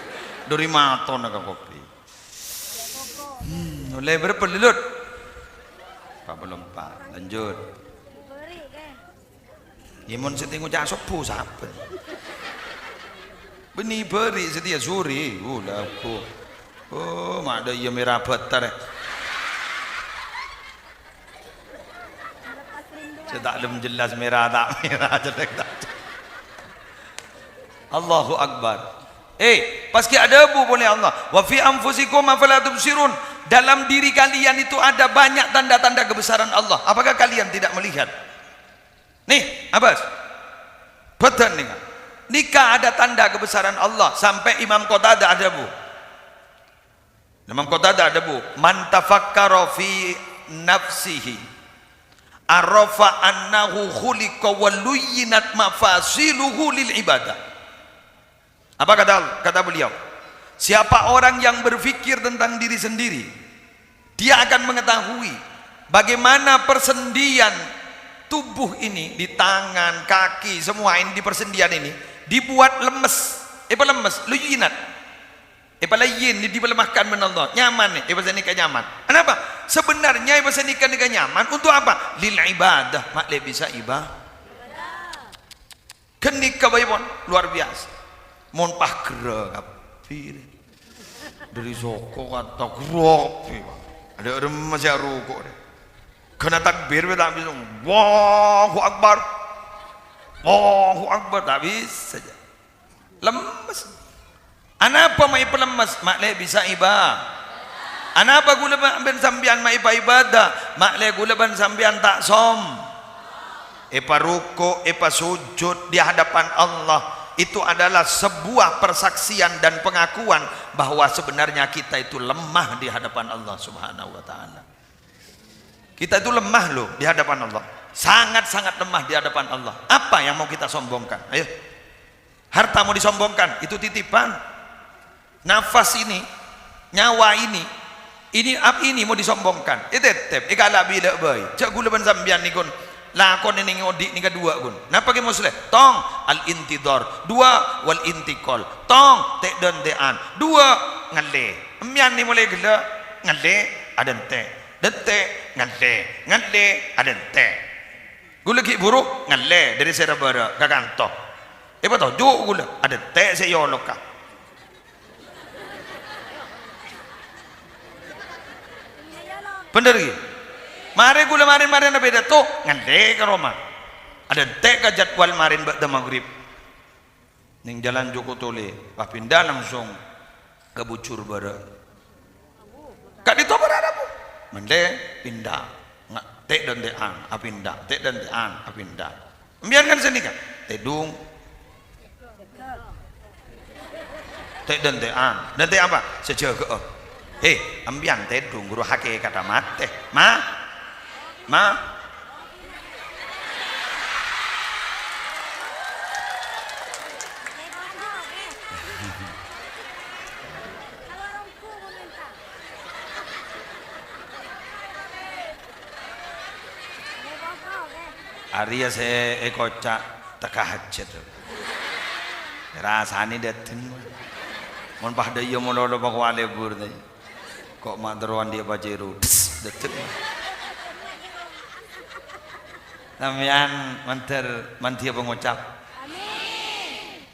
[SPEAKER 1] Dari mato nak kopi. Boleh berpelilut. Pak belum pak. Lanjut. Imun setinggu cak sopo siapa? Beni beri setia suri. Laku. Oh, mak ada ia merah betar. Saya tak ada menjelas merah tak merah cedek tak. Allahu Akbar. Paski ada bu boleh Allah. Wa fi anfusikum afala tubsirun. Dalam diri kalian itu ada banyak tanda-tanda kebesaran Allah. Apakah kalian tidak melihat? Nih, Abbas. Betul nih. Nikah ada tanda kebesaran Allah sampai Imam Qatadah ada bu. Imam Qatadah ada bu. Man tafakkara fi nafsihi arafa annahu khuliqa wa luyyinat mafasiluhu lil ibadah. Apa kata beliau? Siapa orang yang berfikir tentang diri sendiri, dia akan mengetahui bagaimana persendian tubuh ini di tangan, kaki, semua ini di persendian ini dibuat lemes. Lemes, luyinat. Layin dilemahkan oleh Allah. Nyaman nih, bahasa nikah nyaman. Kenapa? Sebenarnya bahasa nikah nyaman untuk apa? Lil ibadah, mak bisa ibadah. Kenikah baypon luar biasa. Mon pakra kapir. Dari soko atau gropi. Ada orang masih rukuk deh. Kena takbir tak bisa. Allahu Akbar. Allahu Akbar tak bisa saja. Lemes. Anapa mai pelemes? Mak le bisa ibadah. Anapa gula ben sambian mai ibadah? Mak le gula ben sambian tak som. Epa ruku, epa sujud di hadapan Allah. Itu adalah sebuah persaksian dan pengakuan bahwa sebenarnya kita itu lemah di hadapan Allah Subhanahu wa taala. Kita itu lemah loh di hadapan Allah. Sangat-sangat lemah di hadapan Allah. Apa yang mau kita sombongkan? Ayo. Harta mau disombongkan, itu titipan. Nafas ini, nyawa ini mau disombongkan. Tetep ikala bila bae. Cak gula ban sambian nikun lakon ini ngodik ni kedua gun. Napa ke muslim? Tong al intidor, dua wal intikol. Tong tek dan tean, dua ngale. Emian ni mulai gila ngale ada te. Dete ngale ada te. Gula ki buruk ngale dari serabara ka kantor. Apa tahu juk gula ada te se yoloka. Bener lagi. Mari gula marin na beda tuh ngande ke Roma. Ada tek ke jadwal marin ba'da maghrib. Ning jalan Joko Tole, pas pindah langsung ke Bucur Barat. Kak di tobar ada bu. Mende pindah. Nggak tek dan tean, apindah. Tek dan tean, apindah. Biarkan sini kan. Tedung. Tek dan tean. Dan tek apa? Sejaga. Ambian tedung guru hake kata mate. Ma Arya se kocak teka hajat. Rasani dateng. Mon pahda yo mololo bakwale bur kok madroan dia bajeru dateng. Sampeyan mantir pengucap. Amin.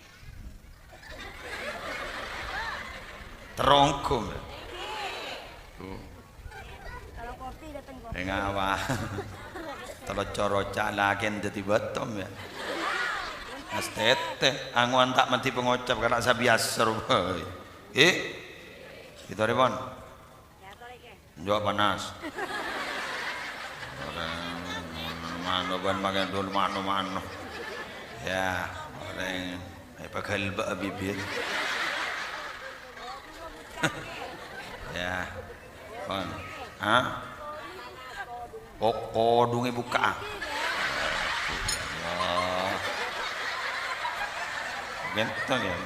[SPEAKER 1] Terongkum. Kalau kopi datang kopi. Ngawa. Telocor-ocak lakin jadi betom ya. Mas tete, anguan tak mati pengucap karena saya biasa rupai. Itu repon. Jawab panas. Mano ban makan dulu mano. Ya, orang pakai bak bibir. Ya, kon, Kodungnya buka. Benteng ya,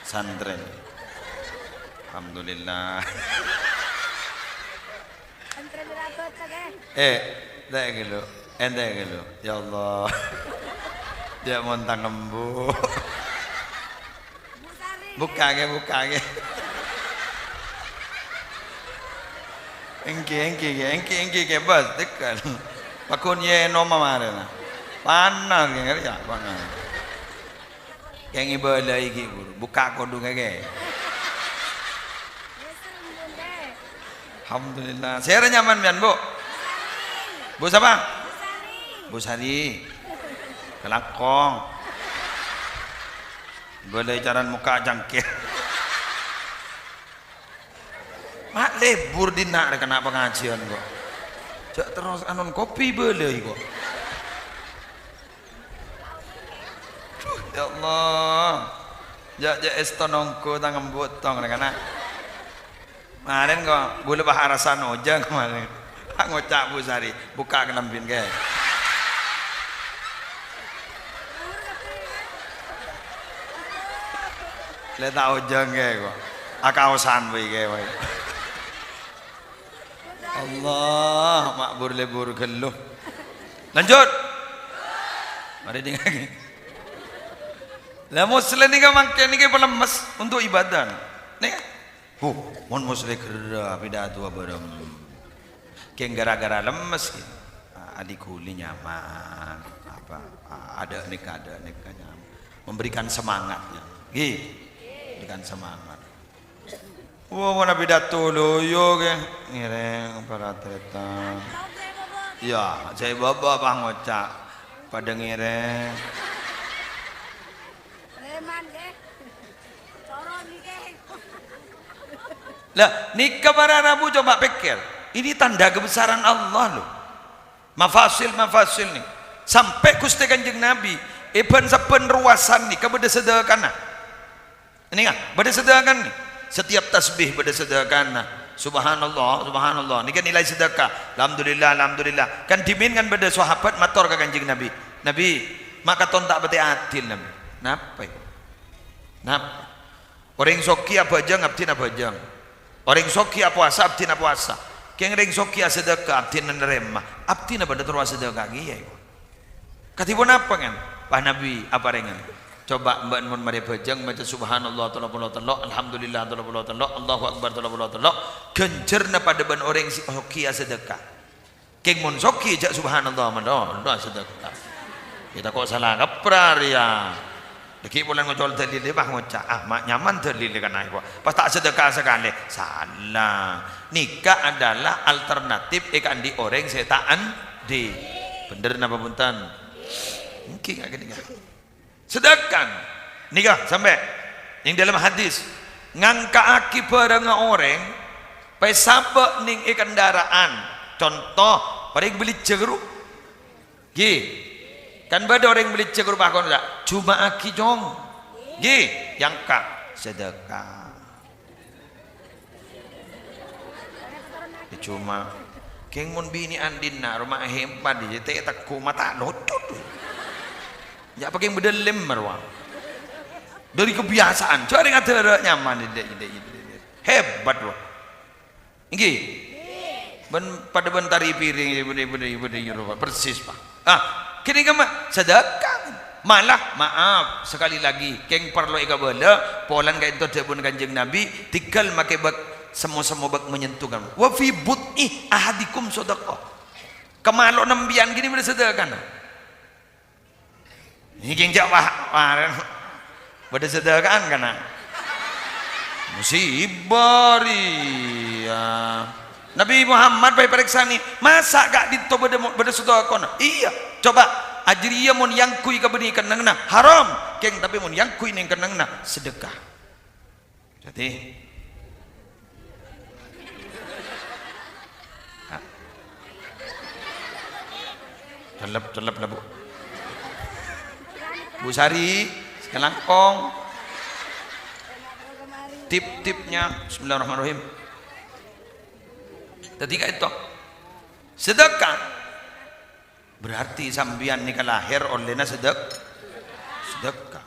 [SPEAKER 1] santren. Alhamdulillah. Dah gitu, gitu. Ya Allah, dia montang lembu. Buka ke. Engki ke bos tekan. Pakun ye noma marena. Panas ke ngerti ya, panas. Yang ibadah iki guru, buka kodung ke. Alhamdulillah. Saya nyaman pian, Bu. Bu siapa? Bu Sari. Kelakong. Boleh jalan muka jangkir. Mak lebur dina kena pengajian kok. Jak terus anon kopi boleh kok. Ya Allah. Jak estonongko tangan botong kena. Kemarin kok boleh baharasan oja kemarin. Ngocak Bu Sari, buka kenambin ke. Lihat ojang ke kok. Akausan we ke. Allah, makbur lebur geluh. Lanjut. Mari dengar. Lah muslim ni kan makan ni kan pelemes untuk ibadah. Ni kan? Mon muslim kerja pidato abaram. Keng gara-gara lemes gitu. Adik kuli nyaman. Apa? Ada nikahnya. Memberikan semangatnya. Memberikan semangat. Mana pidato loyo ke? Ngireng para tretan. Ya, saya bawa ngocak. pada ngere. Lah, nikah para Rabu coba pikir. Ini tanda kebesaran Allah loh. Mafasil nih. Sampai Gusti Kanjeng Nabi Iban saben ruasan nih kepada sedekana. Ini kan, pada sedekana nih. Setiap tasbih pada sedekana. Subhanallah. Ini kan nilai sedekah. Alhamdulillah. Kan dimin kan pada sahabat matur ke Kanjeng Nabi. Nabi, maka ton tak beti adil Nabi. Napa ya? Napa? Orang soki apa aja ngabdin apa aja. Orang soki apa puasa abdin apa puasa. Keng ring soki sedekah abdin nerema. Abdin apa terus sedekah kiai. Katipun apa kan? Pak Nabi apa rengan? Coba mbak mun mari bajang maca subhanallah alhamdulillah Allahu akbar gencerna pada ban orang soki sedekah. Keng mun soki jak subhanallah sedekah. Kita kok salah kaprar ya. Deki bulan ngocol dalil bah ngocak mak nyaman dalil kan ayo. Pas tak sedekah sekali salah. Nikah adalah alternatif ikan di orang setaan di. Bener napa punten? Mungkin gak gini. Sedekah nikah sampai yang dalam hadis ngangkaaki barang orang pai sampai ning kendaraan. Contoh paling beli jeruk. Kan ada orang beli cekur bakon enggak? Cuma aki jong. Yang kak sedekah. Cuma keng mun bini andin na rumah hempat di teh tak ku mata lotut. Ya pakai bedelem marwah. Dari kebiasaan. Cari ngata nyaman ide. Hebat loh. Nggih. Pada bentari piring bener persis Pak. Kini kamu sedekah malah maaf sekali lagi keng perlu ika bela polan kayak itu debun Kanjeng Nabi tinggal make bak semua bak menyentuh kamu wa fi but'i ahadikum sedekah kemalok nembian gini boleh sedekah ini keng jawab pada sedekah kan musibah ya Nabi Muhammad baik periksa nih masa gak ditoba pada sedekah iya coba ajriya mun yang kui kabenikan nangna haram keng tapi mun yang kui ning kenangna sedekah jadi telep lah Bu Sari sekelangkong tip-tipnya bismillahirrahmanirrahim ketika itu sedekah berarti sambian nikah lahir olehna sedekah.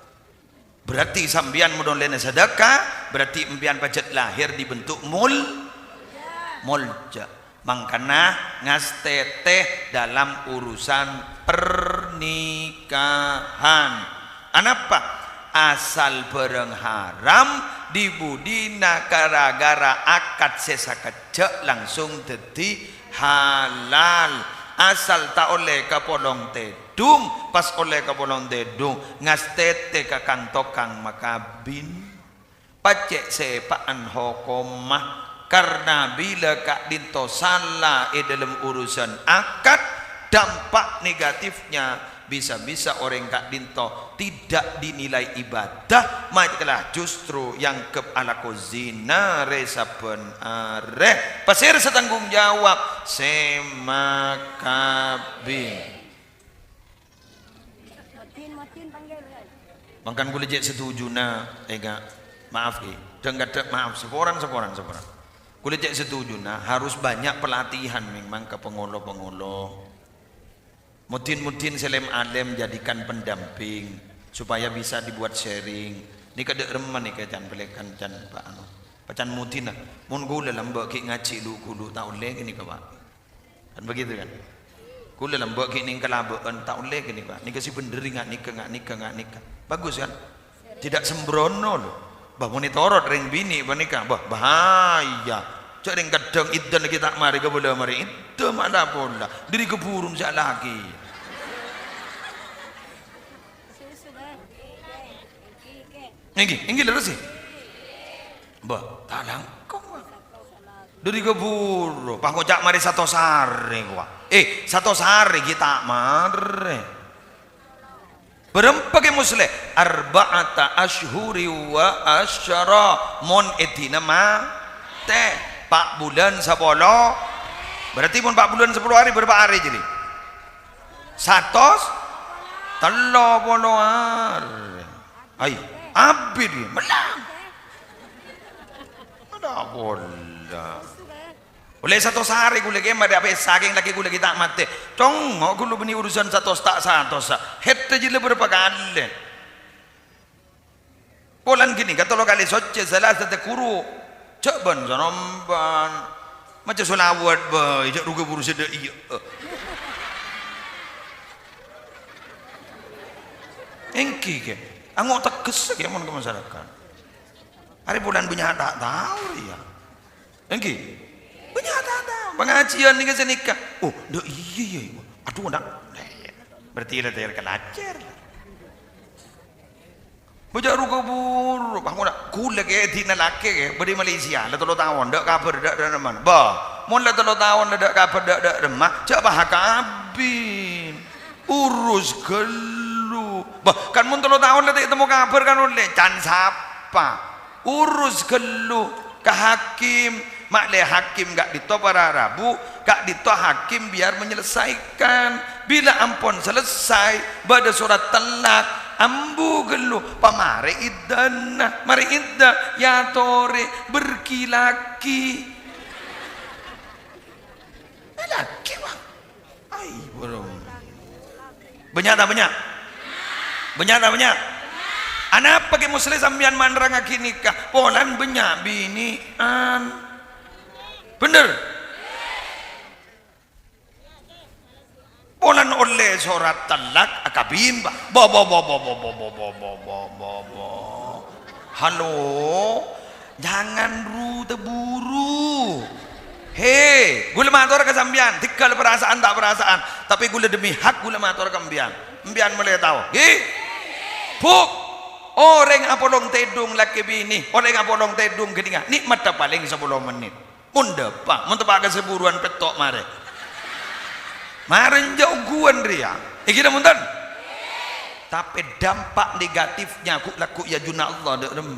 [SPEAKER 1] Berarti sambian mudon olehna sedekah, berarti impian pajat lahir dibentuk mulja. Mangkana ngasteteh dalam urusan pernikahan. Anapa? Asal bareng haram dibudina gara-gara akad sesakejek langsung jadi halal. Asal tak oleh kapolong tedung pas oleh kapolong tedung ngastete ke kantokang makabin pacek sepaan hokomah karena bila kak dinto salah dalam urusan akad dampak negatifnya bisa-bisa orang kak dinto tidak dinilai ibadah malah justru yang ke ala zina resapen are pasir setanggung jawab semakabin mangkan gue lejek setuju na maaf maaf seporang gue lejek setuju na harus banyak pelatihan memang ke pengolo Mutin selem alem jadikan pendamping supaya bisa dibuat sharing. Ni kada reman ni kacan pelekan can Pak anu. Pacan mutin lah. Mun gula lambak ki ngaji lu kudu tak oleh kini ke Pak. Kan begitu kan? Gula lambak ki ning kelabaan tak oleh kini Pak. Ni kasi bener ngak nikah. Bagus kan? Tidak sembrono loh. Bah monitorot ring bini menikah. Bah bahaya. Cak ring kadang idan kita mari ke bola mari itu malah bola. Diri keburung sak lagi. Ini terus sih. Bah, talangkong. Dari keburu, pak kocak mari satu sari gua. Satu sari kita mari. berempat ke muslim arba'ata ashhuri wa asyara mon etina ma teh 4 bulan 10 berarti pun 4 bulan 10 hari berapa hari jadi 130 hari ai abid menang ada bola oleh 100 hari gula game ada apa saking lagi gula kita mati congok gula beni urusan 100 tak 100 hette jile berapa kali polan gini kata lo kali socce salah satu kuru cak ban zanomban macam solawat ba ijak ruga buru seda iya engki ke angok teges ke mon ke masyarakat hari bulan punya tak tahu ya engki punya tak tahu pengajian ni ke nikah oh dah iya aduh nak berarti dah tayar kelajar bajak ruga buru bangun nak kula ke di nalake ke beri Malaysia la 3 tahun dak kabar dak mana ba mon la 3 tahun dak kabar dak remah cak bah kabin urus gelu bah kan mon 3 tahun dak temu kabar kan oleh can sapa urus gelu ke hakim mak le hakim gak dito para rabu gak dito hakim biar menyelesaikan bila ampun selesai pada surat talak ambu gelu pamare idana mari idda ya tore berkilaki laki bang ai bro banyak tak banyak anak pakai muslim sambian mandrang aki nikah polan banyak binian bener polan oleh surat talak akabim bo halo jangan terburu hei gula matur ke sambian tikal perasaan tak perasaan tapi gula demi hak gula matur ke mbian mulai tahu buk orang apolong tedung laki bini orang apolong tedung keninga nikmat paling 10 menit munda pak muntepak keseburuan petok mare maren jauh guan ria iki dah munten tapi dampak negatifnya aku laku ya juna Allah dak rem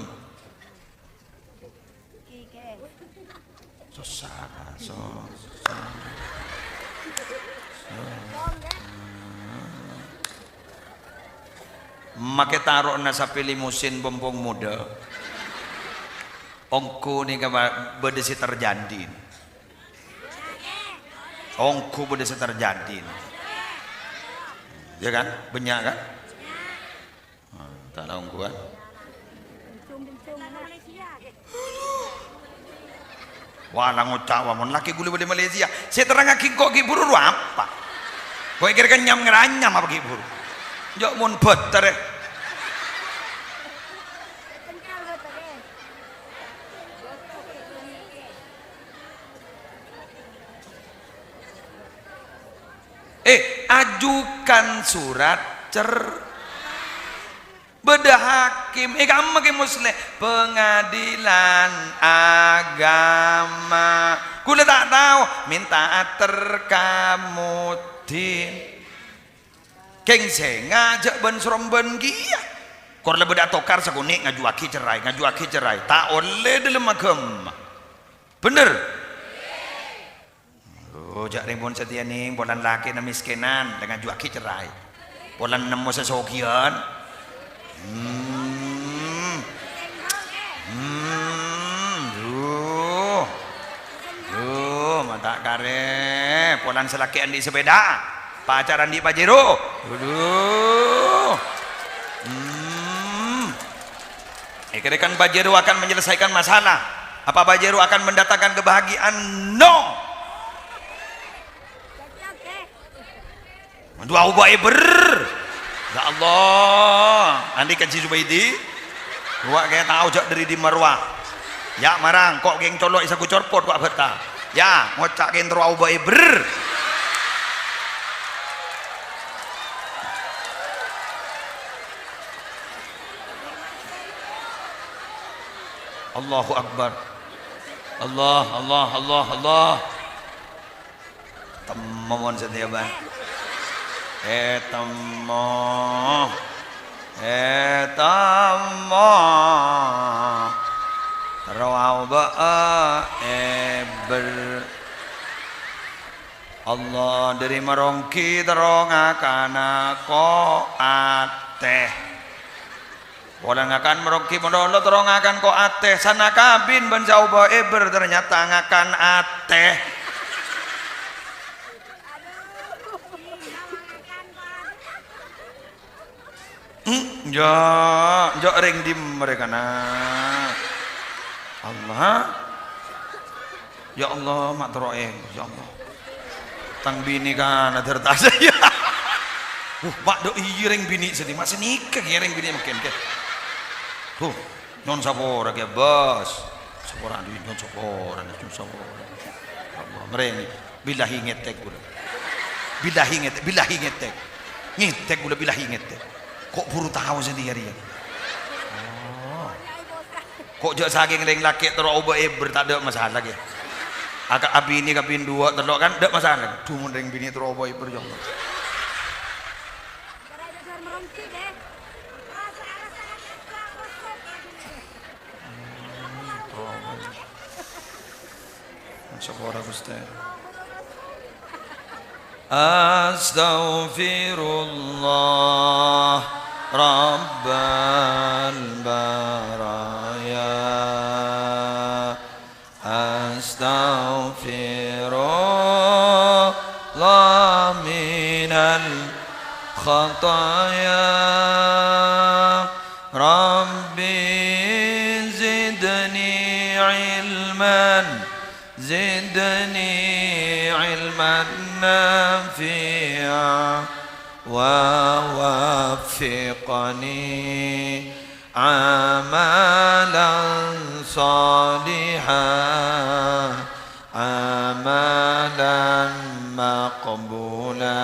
[SPEAKER 1] make taruh nasa pilih musim bombong muda ongku ni berdesi terjadi ongku berdesi terjadi ya kan banyak kan tak tahu ongku kan wah ngucap mon laki gula boleh Malaysia saya terang aki kok giburu apa kau kira kan nyam ngeranyam apa giburu jok mon better ajukan surat bedah hakim kamu ke muslim pengadilan agama kula tak tahu minta terkamudin keng ngajak ben seromben gia kor le bedak tokar sakunik ngajuaki cerai tak oleh dalam agama bener oh jak rimbun setia ni bolan laki na miskinan dengan juaki cerai bolan nemu sesokian mata kare bolan selakian di sepeda pacaran di Pajero kira-kira Pajero akan menyelesaikan masalah apa Pajero akan mendatangkan kebahagiaan no dua ubah ber ya Allah andi kaji Zubaidi gua kayak tahu jak dari di Marwah ya marang kok geng colok isa ku corpot kok beta ya ngocak geng dua ubah ber Allahu Akbar Allah temuan setia ban temo etamo rawba eber Allah dari merongki terongakan ko ateh Walang akan merongki mondolo terongakan ko ateh sana kabin ben jauh eber ternyata ngakan ateh jo ring dim mereka nah Allah ya Allah mak teroeng ya Allah tang bini kan ada tertas ya mak do ring bini sedih masih nikah ya ring bini makin ke tuh non sapora ke bos sapora di non sapora Allah mereng bilahi ngetek gula bilahi ngetek gula bilahi ngetek kok buru tahu sendiri ya kok jak saking ring laki terus eber tak ada masalah ya agak abi ini kabin dua telok kan tidak masalah cuma ring bini terus eber ya Allah Syukur Gusti Astaghfirullah Rabbal baraya Astaghfirullah minal khataya Rabbi zidni ilman زدني علما نافعا ووفقني عملا صالحا عملا مقبولا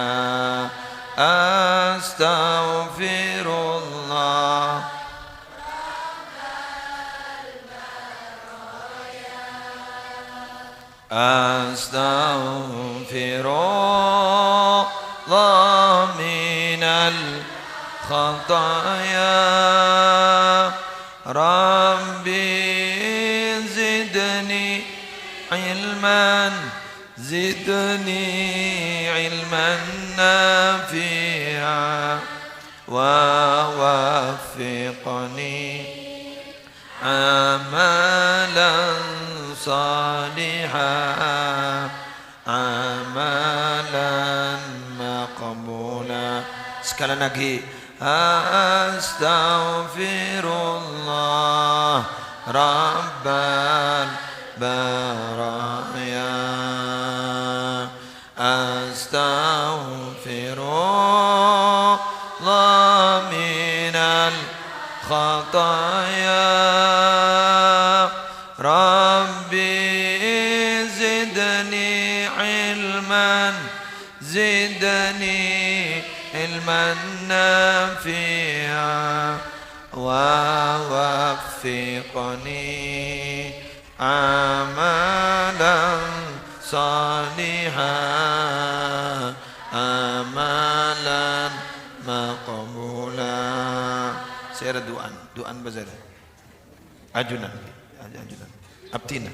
[SPEAKER 1] أستغفر الله أستغفر الله من الخطايا ربي زدني علما نافعا ووفقني عملا صالحا عملا مقبولا sekali lagi astaghfirullah rabbal baraya astaghfirullah minal khataya زدني علما نافعا ووفقني عملا صالحا عملا مقبولا سير دوان بزر ajunan abtina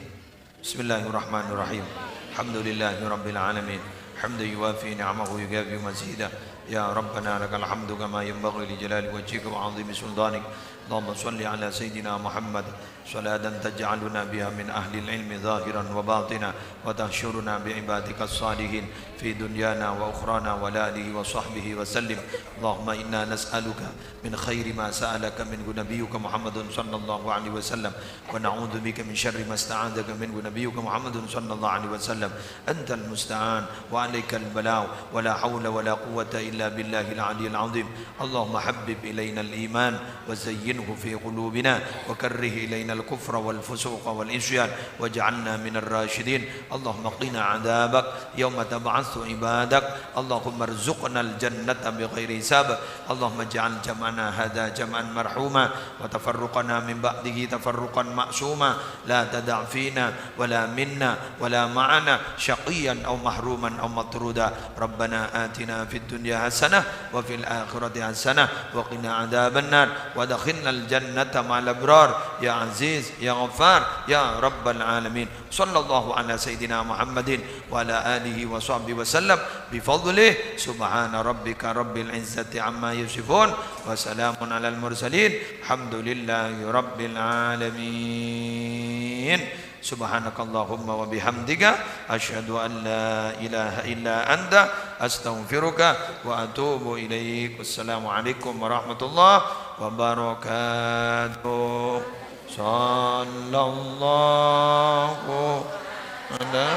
[SPEAKER 1] bismillahirrahmanirrahim alhamdulillahi rabbil alamin حمدا يوافي نعمه ويكافئ مزيدا يا ربنا لك الحمد كما ينبغي لجلال وجهك وعظيم سلطانك اللهم صل على سيدنا محمد صلاة تجعلنا بها من أهل العلم ظاهرا وباطنا وتحشرنا بعبادك الصالحين في دنيانا وأخرانا ولا آله وصحبه وسلم اللهم إنا نسألك من خير ما سألك منه نبيك محمد صلى الله عليه وسلم ونعوذ بك من شر ما استعاذك منه نبيك محمد صلى الله عليه وسلم أنت المستعان وعليك البلاء ولا حول ولا قوة إلا بالله العلي العظيم اللهم حبب إلينا الإيمان وزينه في قلوبنا وكره إلينا الكفر والفسوق والعصيان واجعلنا من الراشدين اللهم قنا عذابك يوم تبعث عبادك اللهم ارزقنا الجنة بغير حساب اللهم اجعل جمعنا هذا جمعا مرحوما وتفرقنا من بعده تفرقا معصوما لا تدع فينا ولا منا ولا معنا شقيا أو محروما أو مطرودا ربنا آتنا في الدنيا حسنة وفي الآخرة حسنة وقنا عذاب النار وادخلنا الجنة مع الأبرار يا عزيز يا غفار يا رب العالمين صلى الله على سيدنا محمد وعلى آله وصحبه وسلم بفضله سبحان ربك رب العزة عما يصفون وسلام على المرسلين الحمد لله رب العالمين سبحانك اللهم وبحمدك أشهد أن لا إله إلا أنت أستغفرك وأتوب إليك السلام عليكم ورحمة الله وبركاته صلى الله على